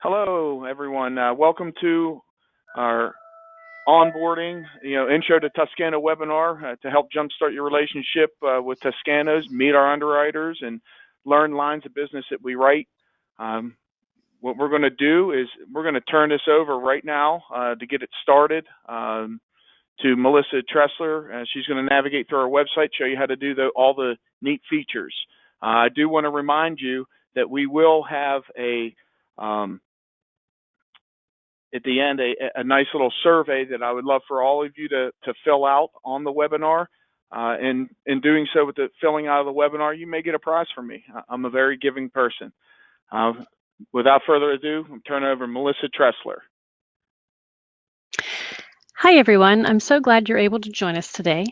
Hello, everyone. Welcome to our onboarding, intro to Tuscano webinar to help jumpstart your relationship with Tuscanos, meet our underwriters, and learn lines of business that we write. What we're going to do is we're going to turn this over right now to get it started to Melissa Tressler. She's going to navigate through our website, show you how to do all the neat features. I do want to remind you that we will have at the end a nice little survey that I would love for all of you to fill out on the webinar. And in doing so, with the filling out of the webinar, you may get a prize from me. I'm a very giving person. Without further ado, I'm turning over to Melissa Tressler. Hi, everyone. I'm so glad you're able to join us today.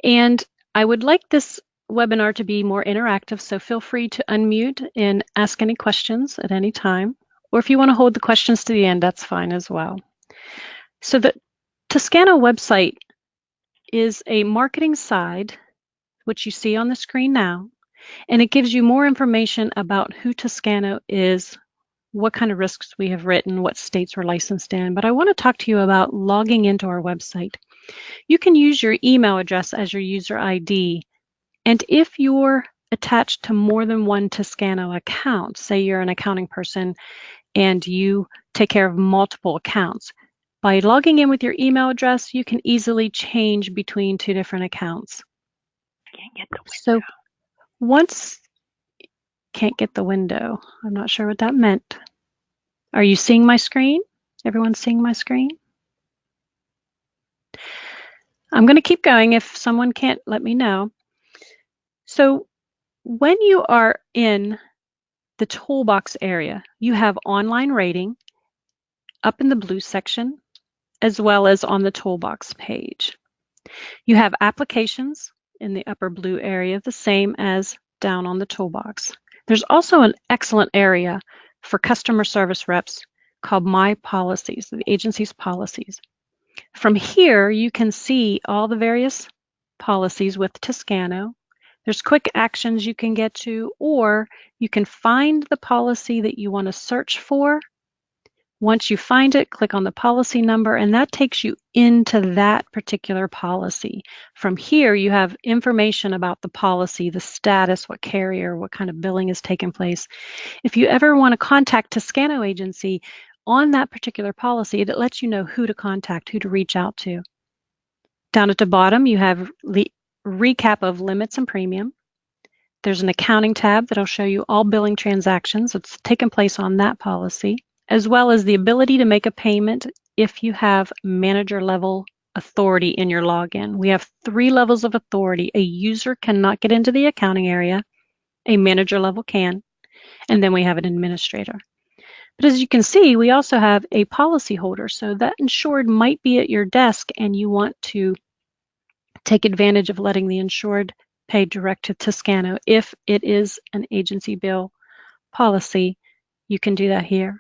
And I would like this webinar to be more interactive, so feel free to unmute and ask any questions at any time. Or if you want to hold the questions to the end, that's fine as well. So the Tuscano website is a marketing side, which you see on the screen now, and it gives you more information about who Tuscano is, what kind of risks we have written, what states we're licensed in. But I want to talk to you about logging into our website. You can use your email address as your user ID. And if you're attached to more than one Tuscano account, say you're an accounting person and you take care of multiple accounts, by logging in with your email address, you can easily change between two different accounts. Can't get the window. So once can't get the window, I'm not sure what that meant. Are you seeing my screen? Everyone seeing my screen? I'm going to keep going if someone can't let me know. So when you are in the toolbox area, you have online rating up in the blue section, as well as on the toolbox page. You have applications in the upper blue area, the same as down on the toolbox. There's also an excellent area for customer service reps called My Policies, the agency's policies. From here, you can see all the various policies with Tuscano. There's quick actions you can get to, or you can find the policy that you want to search for. Once you find it, click on the policy number, and that takes you into that particular policy. From here, you have information about the policy, the status, what carrier, what kind of billing is taking place. If you ever want to contact Tuscano agency on that particular policy, it lets you know who to contact, who to reach out to. Down at the bottom, you have the recap of limits and premium. There's an accounting tab that'll show you all billing transactions that's taken place on that policy, as well as the ability to make a payment if you have manager level authority in your login. We have 3 levels of authority. A user cannot get into the accounting area, a manager level can, and then we have an administrator. But as you can see, we also have a policy holder. So that insured might be at your desk and you want to take advantage of letting the insured pay direct to Tuscano. If it is an agency bill policy, you can do that here.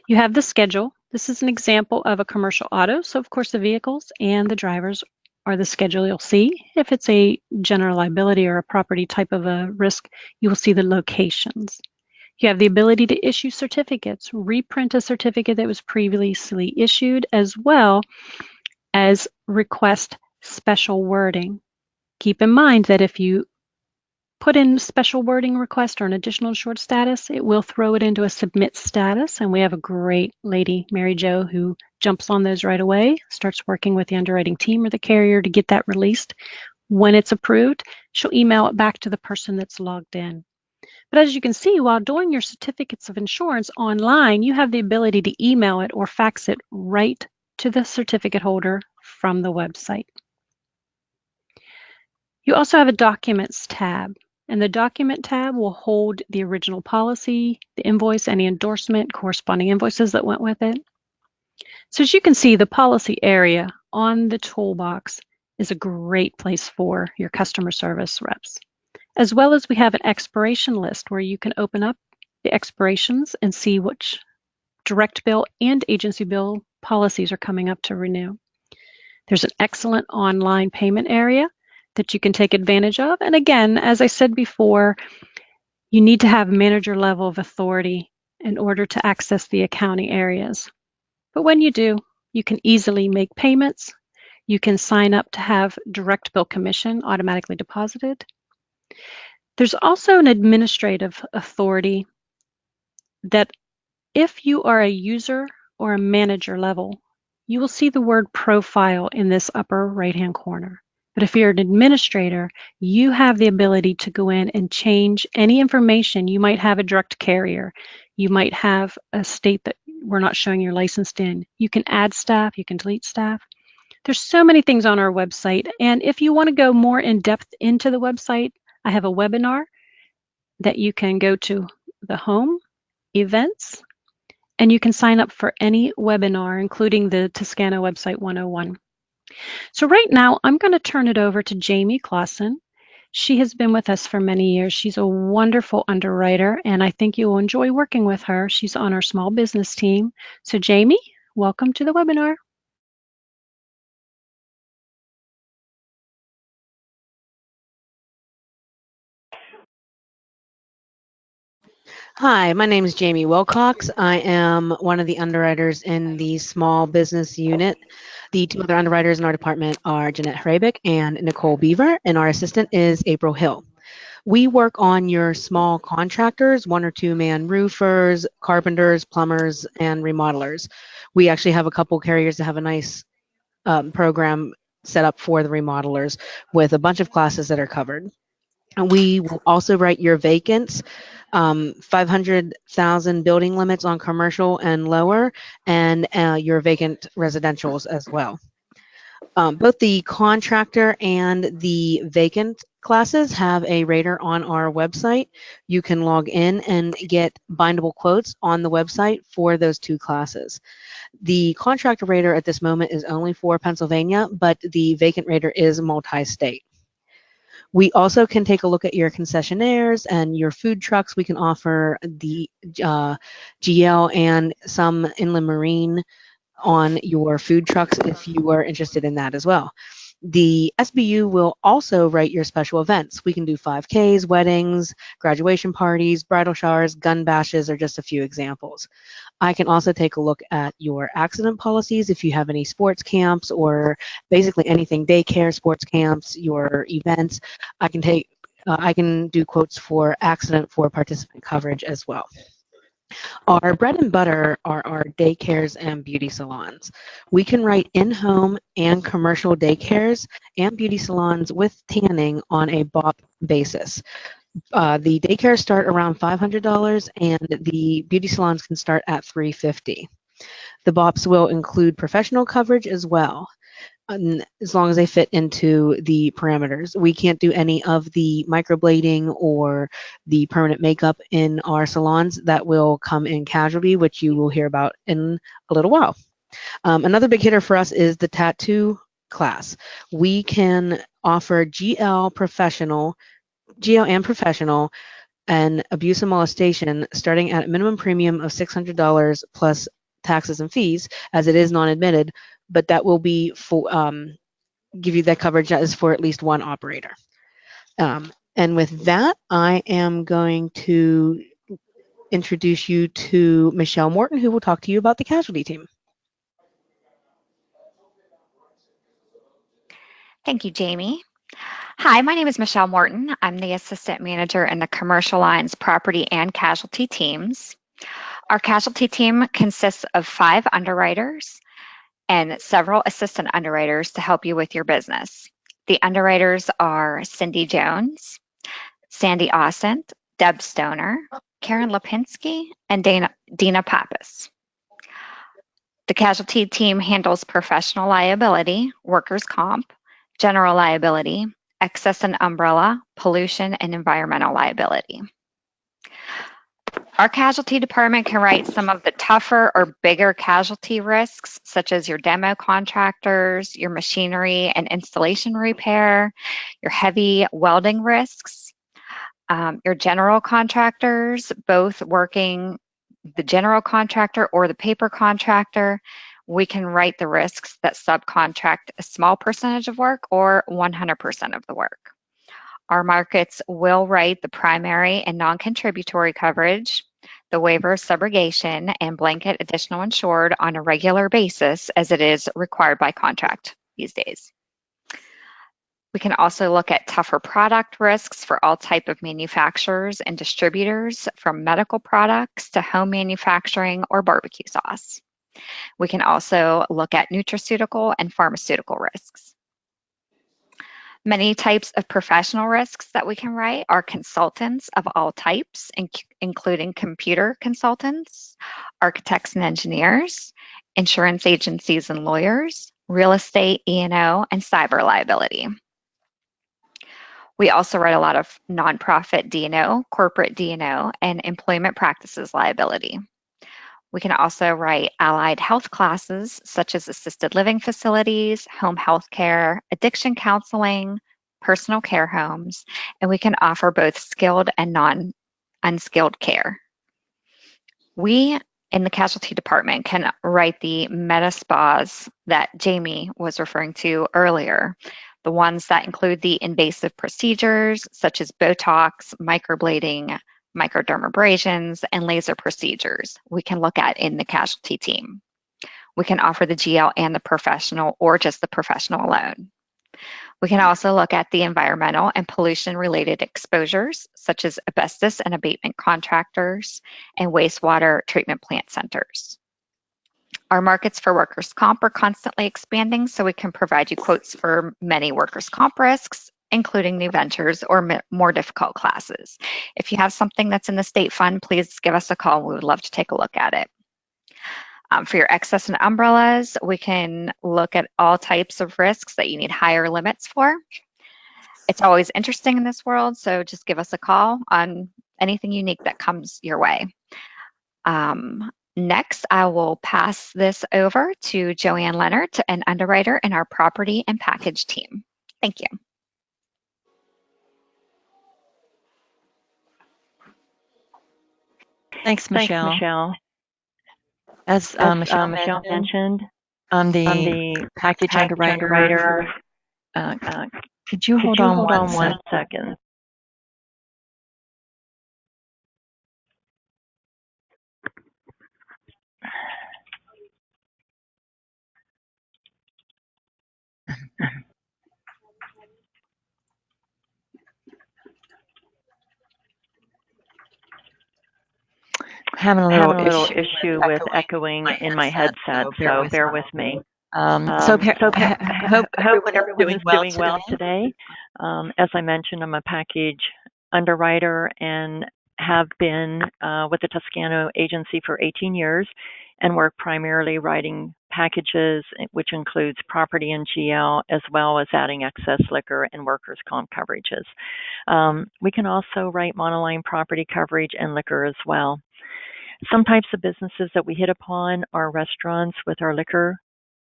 You have the schedule. This is an example of a commercial auto. So of course the vehicles and the drivers are the schedule you'll see. If it's a general liability or a property type of a risk, you will see the locations. You have the ability to issue certificates, reprint a certificate that was previously issued, as well as request special wording. Keep in mind that if you put in special wording request or an additional insured status, it will throw it into a submit status. And we have a great lady, Mary Jo, who jumps on those right away, starts working with the underwriting team or the carrier to get that released. When it's approved, she'll email it back to the person that's logged in. But as you can see, while doing your certificates of insurance online, you have the ability to email it or fax it right to the certificate holder from the website. You also have a Documents tab, and the Document tab will hold the original policy, the invoice, any endorsement, corresponding invoices that went with it. So as you can see, the policy area on the toolbox is a great place for your customer service reps. As well as we have an expiration list where you can open up the expirations and see which direct bill and agency bill policies are coming up to renew. There's an excellent online payment area that you can take advantage of. And again, as I said before, you need to have manager level of authority in order to access the accounting areas. But when you do, you can easily make payments. You can sign up to have direct bill commission automatically deposited. There's also an administrative authority that if you are a user or a manager level, you will see the word profile in this upper right-hand corner. But if you're an administrator, you have the ability to go in and change any information. You might have a direct carrier. You might have a state that we're not showing you're licensed in. You can add staff, you can delete staff. There's so many things on our website. And if you want to go more in depth into the website, I have a webinar that you can go to the home, events, and you can sign up for any webinar, including the Tuscano Website 101. So right now, I'm going to turn it over to Jamie Clausen. She has been with us for many years. She's a wonderful underwriter, and I think you will enjoy working with her. She's on our small business team. So Jamie, welcome to the webinar. Hi, my name is Jamie Wilcox. I am one of the underwriters in the small business unit. The two other underwriters in our department are Jeanette Hrabick and Nicole Beaver, and our assistant is April Hill. We work on your small contractors, 1 or 2 man roofers, carpenters, plumbers, and remodelers. We actually have a couple carriers that have a nice program set up for the remodelers with a bunch of classes that are covered. And we will also write your vacants, 500,000 building limits on commercial and lower, and your vacant residentials as well. Both the contractor and the vacant classes have a rater on our website. You can log in and get bindable quotes on the website for those 2 classes. The contractor rater at this moment is only for Pennsylvania, but the vacant rater is multi-state. We also can take a look at your concessionaires and your food trucks. We can offer the GL and some inland marine on your food trucks if you are interested in that as well. The SBU will also write your special events. We can do 5Ks, weddings, graduation parties, bridal showers, gun bashes are just a few examples. I can also take a look at your accident policies if you have any sports camps or basically anything, daycare, sports camps, your events. I can do quotes for accident for participant coverage as well. Our bread and butter are our daycares and beauty salons. We can write in-home and commercial daycares and beauty salons with tanning on a BOP basis. The daycare start around $500 and the beauty salons can start at $350. The BOPs will include professional coverage as well, as long as they fit into the parameters. We can't do any of the microblading or the permanent makeup in our salons. That will come in casualty, which you will hear about in a little while. Another big hitter for us is the tattoo class. We can offer GL and professional and abuse and molestation starting at a minimum premium of $600 plus taxes and fees, as it is non-admitted, but that will be for give you that coverage that is for at least 1 operator. And with that, I am going to introduce you to Michelle Morton, who will talk to you about the casualty team. Thank you, Jamie. Hi, my name is Michelle Morton. I'm the assistant manager in the commercial lines, property, and casualty teams. Our casualty team consists of 5 underwriters and several assistant underwriters to help you with your business. The underwriters are Cindy Jones, Sandy Ostent, Deb Stoner, Karen Lipinski, and Dina Pappas. The casualty team handles professional liability, workers' comp, general liability, excess and umbrella, pollution, and environmental liability. Our casualty department can write some of the tougher or bigger casualty risks, such as your demo contractors, your machinery and installation repair, your heavy welding risks, your general contractors, both working the general contractor or the paper contractor. We can write the risks that subcontract a small percentage of work or 100% of the work. Our markets will write the primary and non-contributory coverage, the waiver of subrogation, and blanket additional insured on a regular basis as it is required by contract these days. We can also look at tougher product risks for all type of manufacturers and distributors, from medical products to home manufacturing or barbecue sauce. We can also look at nutraceutical and pharmaceutical risks. Many types of professional risks that we can write are consultants of all types, including computer consultants, architects and engineers, insurance agencies and lawyers, real estate, E&O, and cyber liability. We also write a lot of nonprofit D&O, corporate D&O, and employment practices liability. We can also write allied health classes such as assisted living facilities, home health care, addiction counseling, personal care homes, and we can offer both skilled and non-unskilled care. We in the casualty department can write the meta spas that Jamie was referring to earlier, the ones that include the invasive procedures such as Botox, microblading, microdermabrasions, and laser procedures we can look at in the casualty team. We can offer the GL and the professional, or just the professional alone. We can also look at the environmental and pollution-related exposures, such as asbestos and abatement contractors and wastewater treatment plant centers. Our markets for workers' comp are constantly expanding, so we can provide you quotes for many workers' comp risks, including new ventures or more difficult classes. If you have something that's in the state fund, please give us a call. We would love to take a look at it. For your excess and umbrellas, we can look at all types of risks that you need higher limits for. It's always interesting in this world, so just give us a call on anything unique that comes your way. Next, I will pass this over to Joanne Leonard, an underwriter in our property and package team. Thank you. Thanks, Michelle. As Michelle mentioned, I'm the package underwriter. Could you hold on one second? Having a little issue with echoing in my headset, so bear with me. Hope everyone's doing well today. As I mentioned, I'm a package underwriter and have been with the Tuscano agency for 18 years and work primarily writing packages, which includes property and GL, as well as adding excess liquor and workers' comp coverages. We can also write monoline property coverage and liquor as well. Some types of businesses that we hit upon are restaurants with our liquor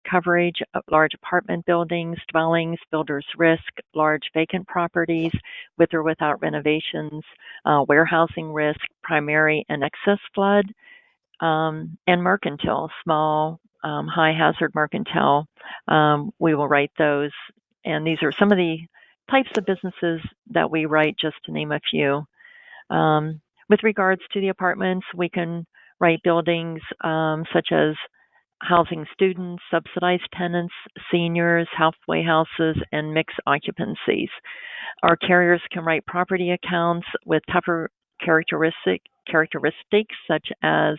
coverage, large apartment buildings, dwellings, builder's risk, large vacant properties with or without renovations, warehousing risk, primary and excess flood, and mercantile, small, high hazard mercantile. We will write those. And these are some of the types of businesses that we write, just to name a few. With regards to the apartments, we can write buildings such as housing students, subsidized tenants, seniors, halfway houses, and mixed occupancies. Our carriers can write property accounts with tougher characteristics such as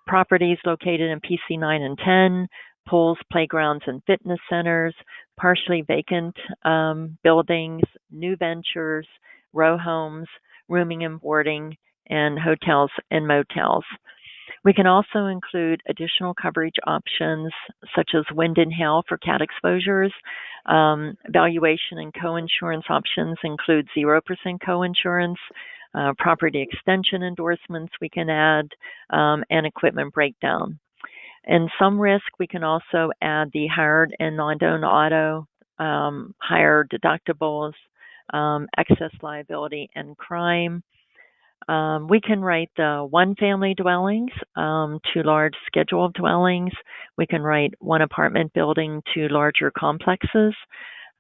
properties located in PC 9 and 10, pools, playgrounds, and fitness centers, partially vacant buildings, new ventures, row homes, rooming and boarding, and hotels and motels. We can also include additional coverage options such as wind and hail for cat exposures. Valuation and coinsurance options include 0% coinsurance, property extension endorsements we can add, and equipment breakdown. In some risk, we can also add the hired and non-owned auto, higher deductibles, excess liability, and crime. We can write the one-family dwellings to large schedule of dwellings. We can write one apartment building to larger complexes.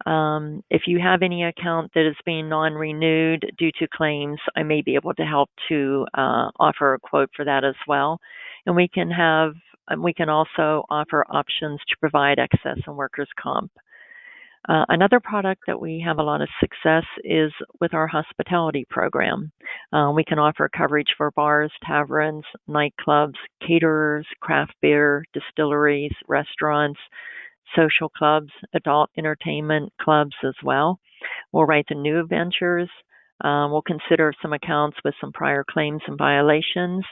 If you have any account that is being non-renewed due to claims, I may be able to help to offer a quote for that as well. And we can also offer options to provide excess and workers' comp. Another product that we have a lot of success is with our hospitality program. We can offer coverage for bars, taverns, nightclubs, caterers, craft beer, distilleries, restaurants, social clubs, adult entertainment clubs as well. We'll write the new ventures. We'll consider some accounts with some prior claims and violations.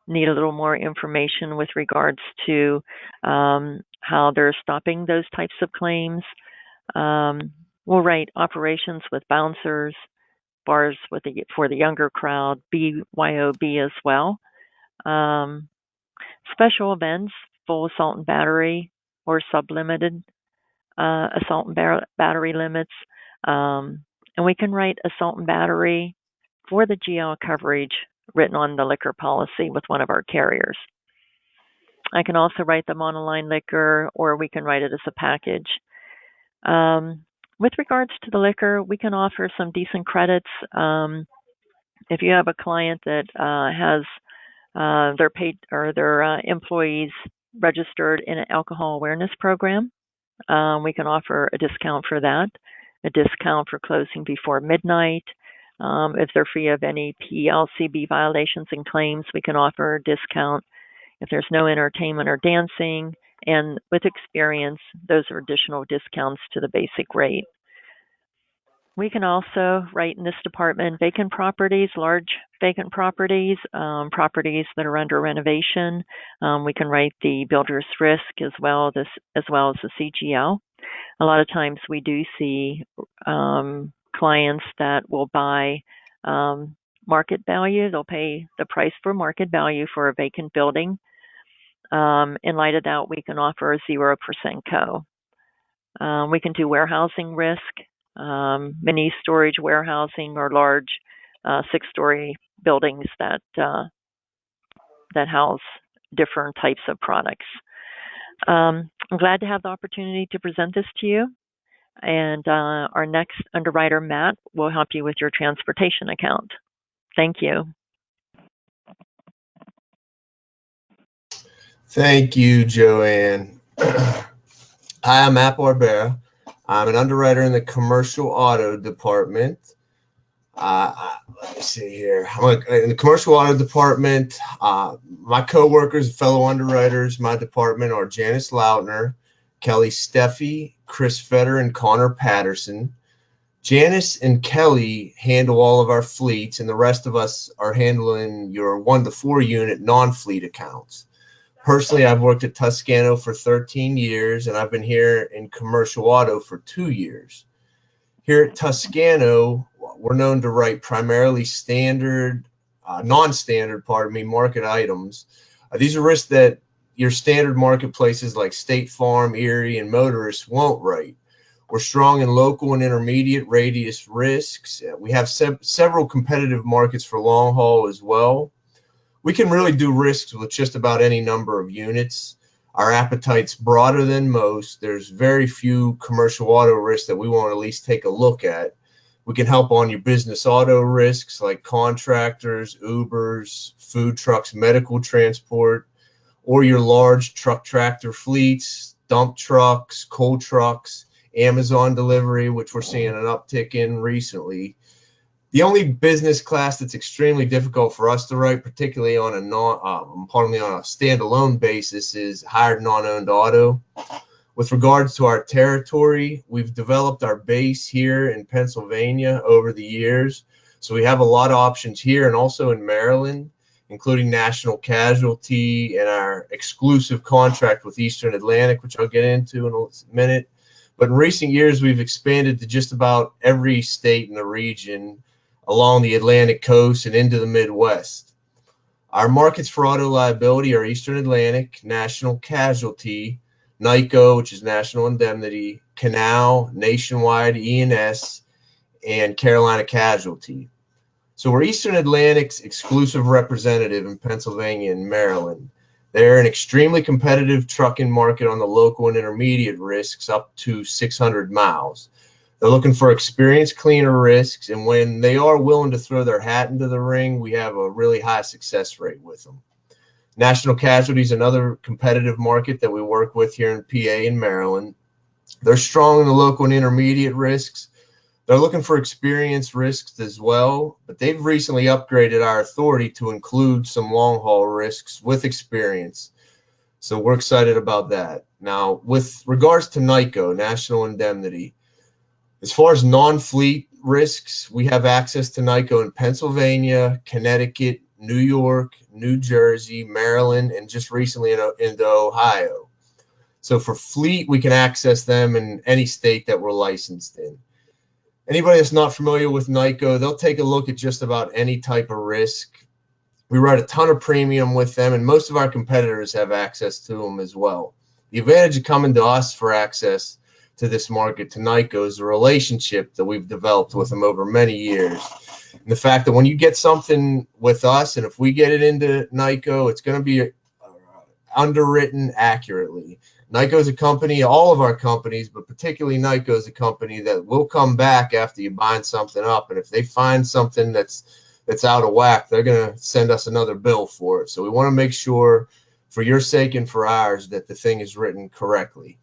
Need a little more information with regards to how they're stopping those types of claims. We'll write operations with bouncers, bars for the younger crowd, BYOB as well. Special events, full assault and battery or sublimited assault and battery limits. And we can write assault and battery for the GL coverage written on the liquor policy with one of our carriers. I can also write the monoline liquor, or we can write it as a package. With regards to the liquor, we can offer some decent credits. If you have a client that has their employees registered in an alcohol awareness program, we can offer a discount for that, a discount for closing before midnight. If they're free of any PLCB violations and claims, we can offer a discount. If there's no entertainment or dancing, and with experience, those are additional discounts to the basic rate. We can also write in this department vacant properties, large vacant properties, properties that are under renovation. We can write the builder's risk as well as the CGL. A lot of times we do see clients that will buy market value. They'll pay the price for market value for a vacant building. In light of that, we can offer a 0% co. We can do warehousing risk, mini storage warehousing, or large 6-story buildings that house different types of products. I'm glad to have the opportunity to present this to you. And our next underwriter, Matt, will help you with your transportation account. Thank you. Thank you, Joanne. Hi, I'm Matt Barbera. I'm an underwriter in the commercial auto department. Let me see here. I'm in the commercial auto department. My co-workers, fellow underwriters, my department are Janice Lautner, Kelly Steffi, Chris Fetter, and Connor Patterson. Janice and Kelly handle all of our fleets, and the rest of us are handling your 1 to 4 unit non-fleet accounts. Personally, I've worked at Tuscano for 13 years, and I've been here in commercial auto for 2 years. Here at Tuscano, we're known to write primarily non-standard, market items. These are risks that your standard marketplaces like State Farm, Erie, and Motorists won't write. We're strong in local and intermediate radius risks. We have several competitive markets for long haul as well. We can really do risks with just about any number of units. Our appetite's broader than most. There's very few commercial auto risks that we won't at least take a look at. We can help on your business auto risks like contractors, Ubers, food trucks, medical transport, or your large truck tractor fleets, dump trucks, coal trucks, Amazon delivery, which we're seeing an uptick in recently. The only business class that's extremely difficult for us to write, particularly on a standalone basis, is hired non-owned auto. With regards to our territory, we've developed our base here in Pennsylvania over the years. So we have a lot of options here and also in Maryland, including National Casualty and our exclusive contract with Eastern Atlantic, which I'll get into in a minute. But in recent years, we've expanded to just about every state in the region along the Atlantic coast and into the Midwest. Our markets for auto liability are Eastern Atlantic, National Casualty, NICO, which is National Indemnity, Canal, Nationwide, E&S, and Carolina Casualty. So we're Eastern Atlantic's exclusive representative in Pennsylvania and Maryland. They're an extremely competitive trucking market on the local and intermediate risks up to 600 miles. They're looking for experienced cleaner risks, and when they are willing to throw their hat into the ring, we have a really high success rate with them. National Casualty is another competitive market that we work with here in PA and Maryland. They're strong in the local and intermediate risks. They're looking for experienced risks as well, but they've recently upgraded our authority to include some long haul risks with experience. So we're excited about that. Now, with regards to NICO, National Indemnity, as far as non-fleet risks, we have access to NICO in Pennsylvania, Connecticut, New York, New Jersey, Maryland, and just recently into Ohio. So for fleet, we can access them in any state that we're licensed in. Anybody that's not familiar with NICO, they'll take a look at just about any type of risk. We write a ton of premium with them, and most of our competitors have access to them as well. The advantage of coming to us for access to this market, to NICO, is the relationship that we've developed with them over many years. And the fact that when you get something with us, and if we get it into NICO, it's going to be underwritten accurately. NICO is a company, all of our companies, but particularly NICO is a company that will come back after you bind something up. And if they find something that's out of whack, they're going to send us another bill for it. So we want to make sure, for your sake and for ours, that the thing is written correctly.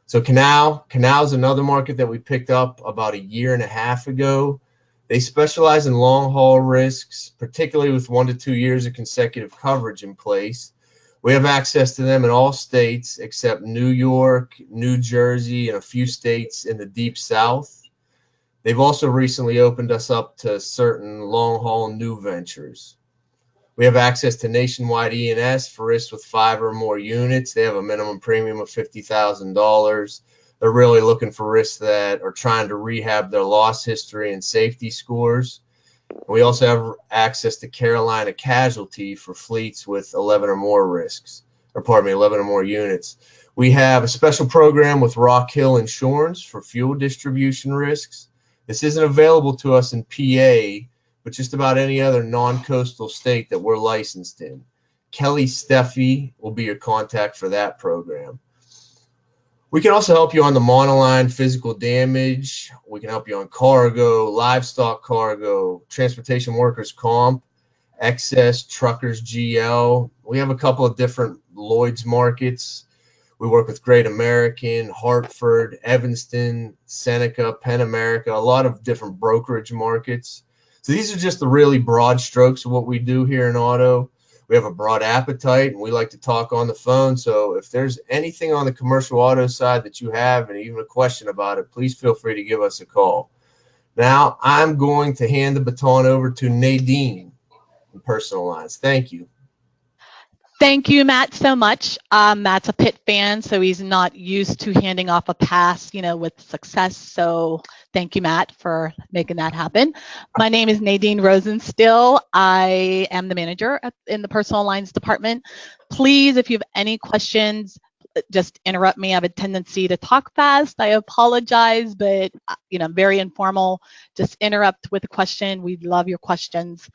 So Canal is another market that we picked up about 1.5 years ago. They specialize in long haul risks, particularly with 1 to 2 years of consecutive coverage in place. We have access to them in all states except New York, New Jersey, and a few states in the deep south. They've also recently opened us up to certain long haul new ventures. We have access to nationwide E&S for risks with 5 or more units. They have a minimum premium of $50,000. They're really looking for risks that are trying to rehab their loss history and safety scores. We also have access to Carolina Casualty for fleets with 11 or more risks, or pardon me, 11 or more units. We have a special program with Rock Hill Insurance for fuel distribution risks. This isn't available to us in PA, but just about any other non-coastal state that we're licensed in. Kelly Steffi will be your contact for that program. We can also help you on the monoline physical damage. We can help you on cargo, livestock cargo, transportation workers comp, excess, truckers GL. We have a couple of different Lloyd's markets. We work with Great American, Hartford, Evanston, Seneca, Penn America, a lot of different brokerage markets. So these are just the really broad strokes of what we do here in auto. We have a broad appetite, and we like to talk on the phone. So if there's anything on the commercial auto side that you have and even a question about it, please feel free to give us a call. Now I'm going to hand the baton over to Nadine in personal lines. Thank you. Thank you, Matt, so much. Matt's a Pitt fan, so he's not used to handing off a pass, with success. So thank you, Matt, for making that happen. My name is Nadine Rosenstill. I am the manager in the personal lines department. Please, if you have any questions, just interrupt me. I have a tendency to talk fast. I apologize, but I'm very informal. Just interrupt with a question. We love your questions.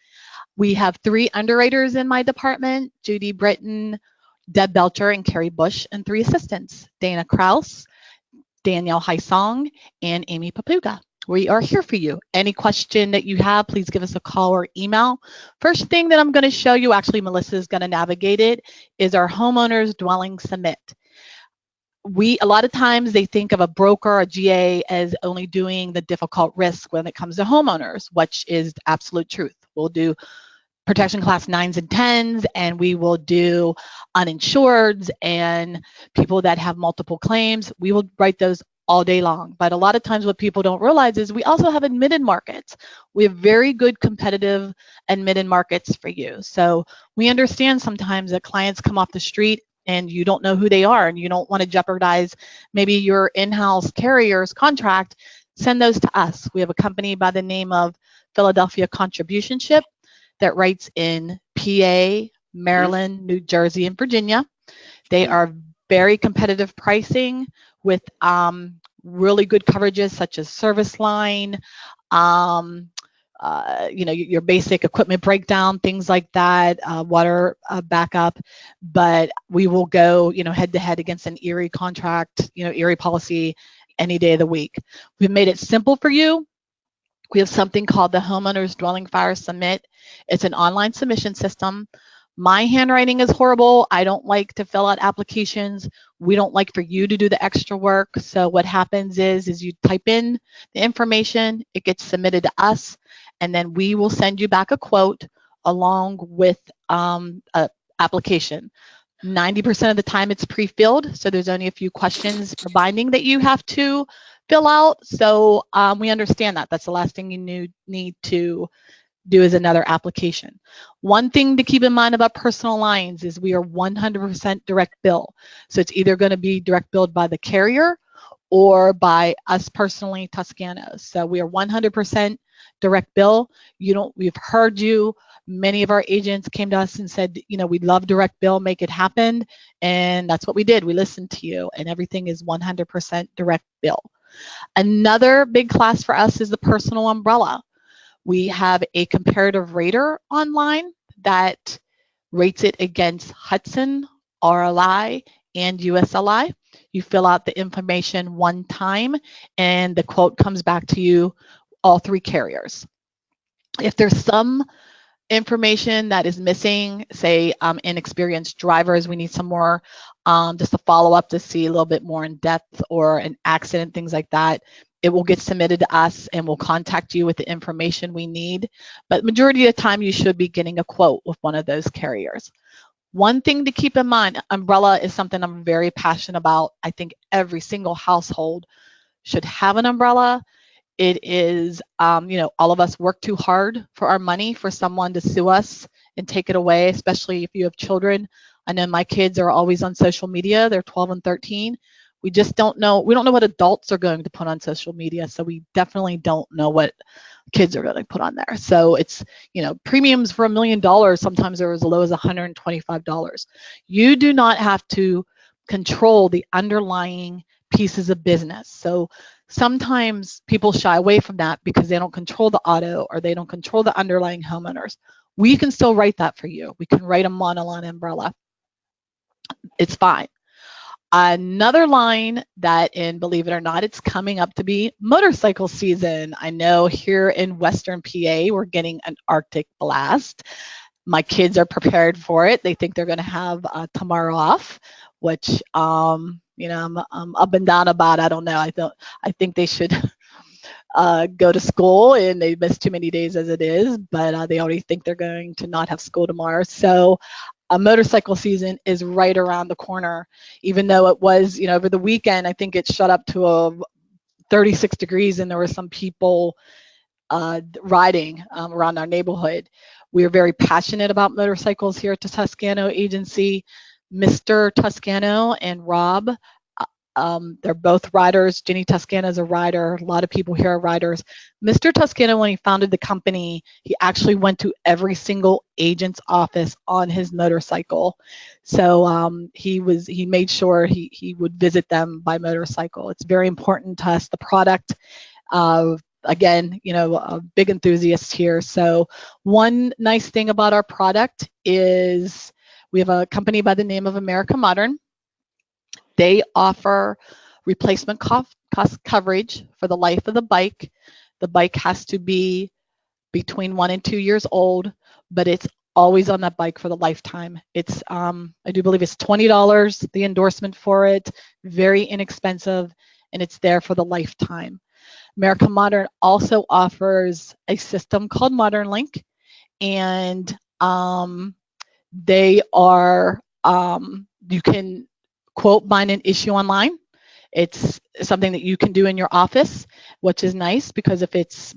We have 3 underwriters in my department, Judy Britton, Deb Belcher, and Carrie Bush, and 3 assistants, Dana Kraus, Danielle Haisong, and Amy Papuga. We are here for you. Any question that you have, please give us a call or email. First thing that I'm going to show you, actually Melissa is going to navigate it, is our homeowners dwelling submit. A lot of times they think of a broker or GA as only doing the difficult risk when it comes to homeowners, which is the absolute truth. We'll do protection class 9s and 10s, and we will do uninsureds and people that have multiple claims. We will write those all day long. But a lot of times what people don't realize is we also have admitted markets. We have very good competitive admitted markets for you. So we understand sometimes that clients come off the street and you don't know who they are and you don't want to jeopardize maybe your in-house carrier's contract. Send those to us. We have a company by the name of Philadelphia Contributionship that writes in PA, Maryland, New Jersey, and Virginia. They are very competitive pricing with really good coverages such as service line, your basic equipment breakdown, things like that, water backup, but we will go, head to head against an Erie contract, Erie policy any day of the week. We've made it simple for you. We have something called the Homeowners Dwelling Fire Submit. It's an online submission system. My handwriting is horrible. I don't like to fill out applications. We don't like for you to do the extra work. So what happens is you type in the information, it gets submitted to us, and then we will send you back a quote along with an application. 90% of the time it's pre-filled, so there's only a few questions for binding that you have to fill out. So we understand that. That's the last thing you need to do is another application. One thing to keep in mind about personal lines is we are 100% direct bill. So it's either going to be direct billed by the carrier or by us personally, Tuscano. So we are 100% direct bill. We've heard you. Many of our agents came to us and said, we'd love direct bill, make it happen. And that's what we did. We listened to you, and everything is 100% direct bill. Another big class for us is the personal umbrella. We have a comparative rater online that rates it against Hudson, RLI, and USLI. You fill out the information one time, and the quote comes back to you, all three carriers. If there's some information that is missing, say inexperienced drivers, we need some more, just a follow up to see a little bit more in depth, or an accident, things like that, it will get submitted to us and we'll contact you with the information we need. But majority of the time you should be getting a quote with one of those carriers. One thing to keep in mind, umbrella is something I'm very passionate about. I think every single household should have an umbrella. It is, all of us work too hard for our money for someone to sue us and take it away, especially if you have children. I know my kids are always on social media. They're 12 and 13. We just don't know. We don't know what adults are going to put on social media. So we definitely don't know what kids are going to put on there. So it's, premiums for $1 million, sometimes are as low as $125. You do not have to control the underlying pieces of business. So sometimes people shy away from that because they don't control the auto or they don't control the underlying homeowners. We can still write that for you. We can write a monoline umbrella. It's fine. Another line that, and believe it or not, it's coming up to be motorcycle season. I know here in Western PA, we're getting an Arctic blast. My kids are prepared for it. They think they're going to have tomorrow off, which, I'm up and down about. I don't know. I think they should go to school, and they missed too many days as it is, but they already think they're going to not have school tomorrow. So a motorcycle season is right around the corner, even though it was, over the weekend, I think it shot up to 36 degrees and there were some people riding around our neighborhood. We are very passionate about motorcycles here at the Tuscano agency. Mr. Tuscano and Rob, they're both riders. Jenny Tuscano is a rider. A lot of people here are riders. Mr. Tuscano, when he founded the company, he actually went to every single agent's office on his motorcycle. So he made sure he would visit them by motorcycle. It's very important to us. The product, again, a big enthusiast here. So one nice thing about our product is we have a company by the name of America Modern. They offer replacement cost coverage for the life of the bike. The bike has to be between 1 and 2 years old, but it's always on that bike for the lifetime. It's, I do believe it's $20, the endorsement for it, very inexpensive, and it's there for the lifetime. America Modern also offers a system called Modern Link, and they are, you can quote, bind, and issue online. It's something that you can do in your office, which is nice because if it's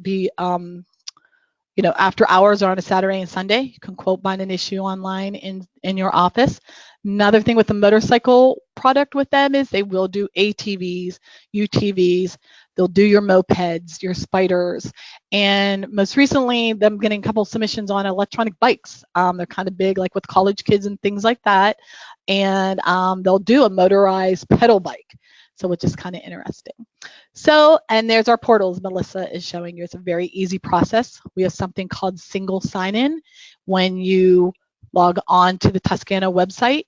after hours or on a Saturday and Sunday, you can quote, bind, and issue online in your office. Another thing with the motorcycle product with them is they will do ATVs, UTVs, they'll do your mopeds, your spiders, and most recently, them getting a couple submissions on electronic bikes. They're kind of big, like with college kids and things like that, and they'll do a motorized pedal bike, so which is kind of interesting. So, and there's our portals Melissa is showing you. It's a very easy process. We have something called single sign-in. When you log on to the Tuscano website,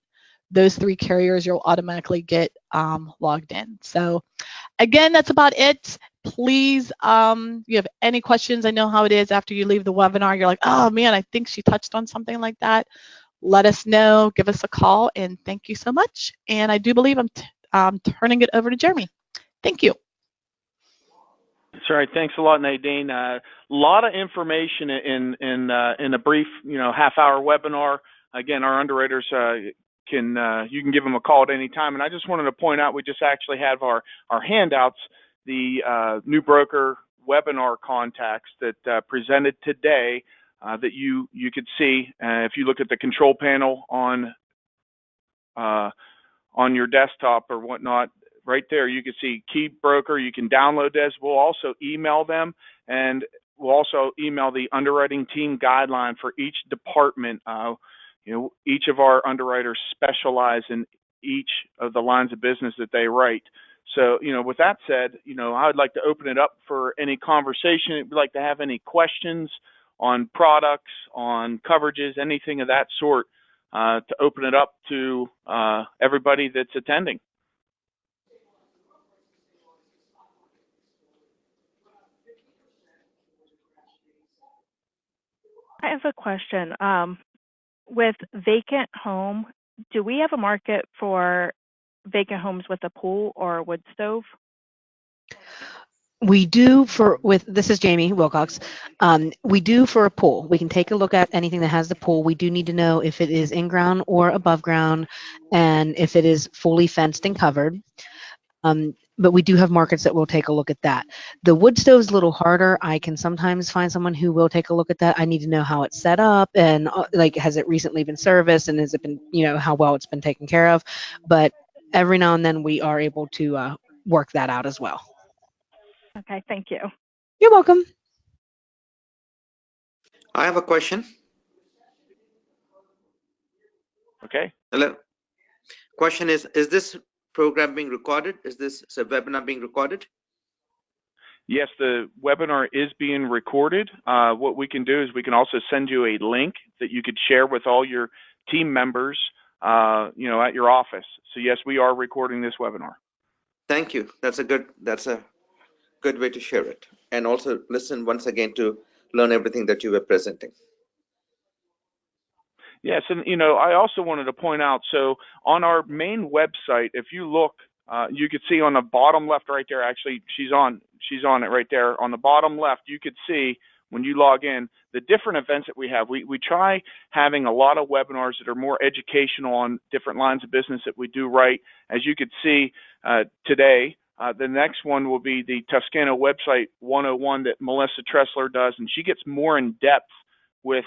those 3 carriers you'll automatically get logged in. So again, that's about it. Please, if you have any questions, I know how it is after you leave the webinar. You're like, oh man, I think she touched on something like that. Let us know, give us a call, and thank you so much. And I do believe I'm turning it over to Jeremy. Thank you. That's right. Thanks a lot, Nadine. A lot of information in a brief, half-hour webinar. Again, our underwriters you can give them a call at any time. And I just wanted to point out, we just actually have our handouts, the new broker webinar contacts that presented today that you could see if you look at the control panel on your desktop or whatnot. Right there, you can see Key Broker. You can download this. We'll also email them, and we'll also email the underwriting team guideline for each department. Each of our underwriters specialize in each of the lines of business that they write. So, with that said, I would like to open it up for any conversation. If you'd like to have any questions on products, on coverages, anything of that sort, to open it up to everybody that's attending. I have a question. With vacant home, do we have a market for vacant homes with a pool or a wood stove? We do this is Jamie Wilcox. We do for a pool. We can take a look at anything that has the pool. We do need to know if it is in ground or above ground and if it is fully fenced and covered. But we do have markets that will take a look at that. The wood stove is a little harder. I can sometimes find someone who will take a look at that. I need to know how it's set up and has it recently been serviced and has it been, how well it's been taken care of. But every now and then we are able to work that out as well. Okay, thank you. You're welcome. I have a question. Okay. Hello. Question is this program being recorded? Is this webinar being recorded? Yes, the webinar is being recorded. What we can do is we can also send you a link that you could share with all your team members, at your office. So yes, we are recording this webinar. Thank you. That's a good way to share it, and also listen once again to learn everything that you were presenting. Yes, and I also wanted to point out, so on our main website, if you look, you could see on the bottom left right there, actually she's on it right there. On the bottom left, you could see when you log in the different events that we have. We try having a lot of webinars that are more educational on different lines of business that we do right. As you could see today, the next one will be the Tuscano website 101 that Melissa Tressler does, and she gets more in depth with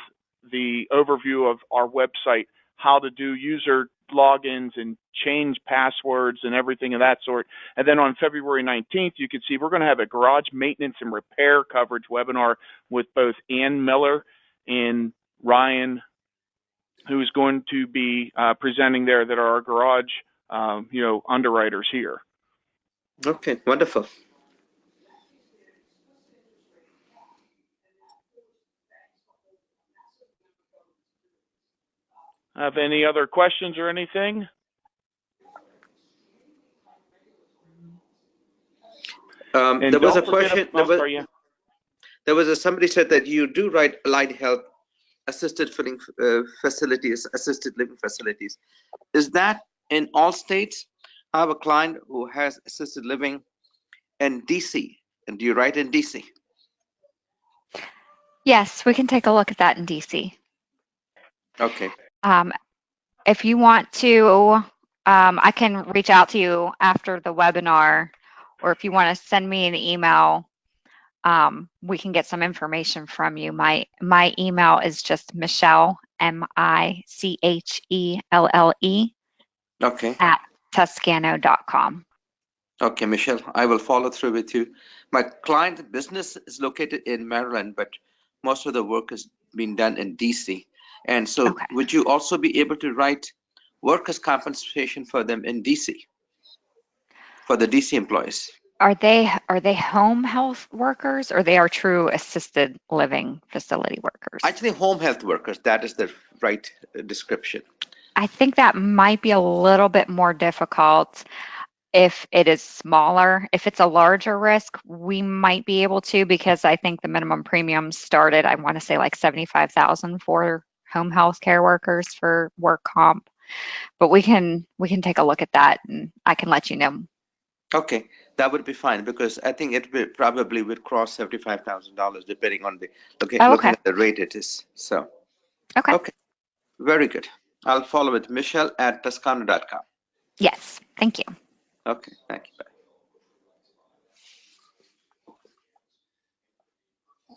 the overview of our website, how to do user logins and change passwords and everything of that sort. And then on February 19th, you can see we're going to have a garage maintenance and repair coverage webinar with both Ann Miller and Ryan, who's going to be presenting there, that are our garage, underwriters here. Okay, wonderful. Have any other questions or anything? There was a question. There was somebody said that you do write allied health, assisted living facilities, assisted living facilities. Is that in all states? I have a client who has assisted living in DC, and do you write in DC? Yes, we can take a look at that in DC. Okay. If you want to, I can reach out to you after the webinar, or if you want to send me an email, we can get some information from you. My email is just Michelle, MICHELLE, okay, at Tuscano.com. Okay, Michelle, I will follow through with you. My client business is located in Maryland, but most of the work has been done in DC. And so okay. Would you also be able to write workers' compensation for them in DC, for the DC employees? Are they home health workers, or they are true assisted living facility workers? Actually, home health workers, that is the right description. I think that might be a little bit more difficult if it is smaller. If it's a larger risk, we might be able to, because I think the minimum premium started, I want to say like 75,000 for home health care workers for work comp. But we can take a look at that, and I can let you know. Okay, that would be fine, because I think it will probably would cross $75,000 depending on the looking at the rate it is. So okay, very good. I'll follow with Michelle at Tuscano.com. Yes, thank you. Okay, thank you. Bye.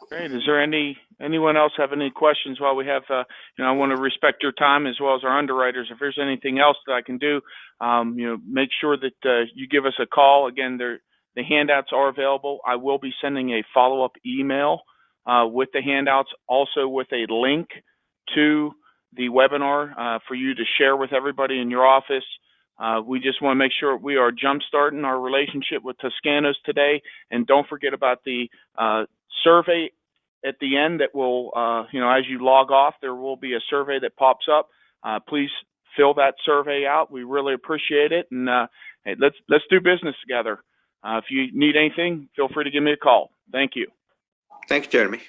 Great. Is there anyone else have any questions while we have, I want to respect your time as well as our underwriters. If there's anything else that I can do, make sure that you give us a call. Again, the handouts are available. I will be sending a follow-up email with the handouts, also with a link to the webinar for you to share with everybody in your office. We just want to make sure we are jumpstarting our relationship with Tuscanos today. And don't forget about the survey at the end that will, as you log off, there will be a survey that pops up. Please fill that survey out. We really appreciate it. And hey, let's do business together. If you need anything, feel free to give me a call. Thank you. Thanks, Jeremy.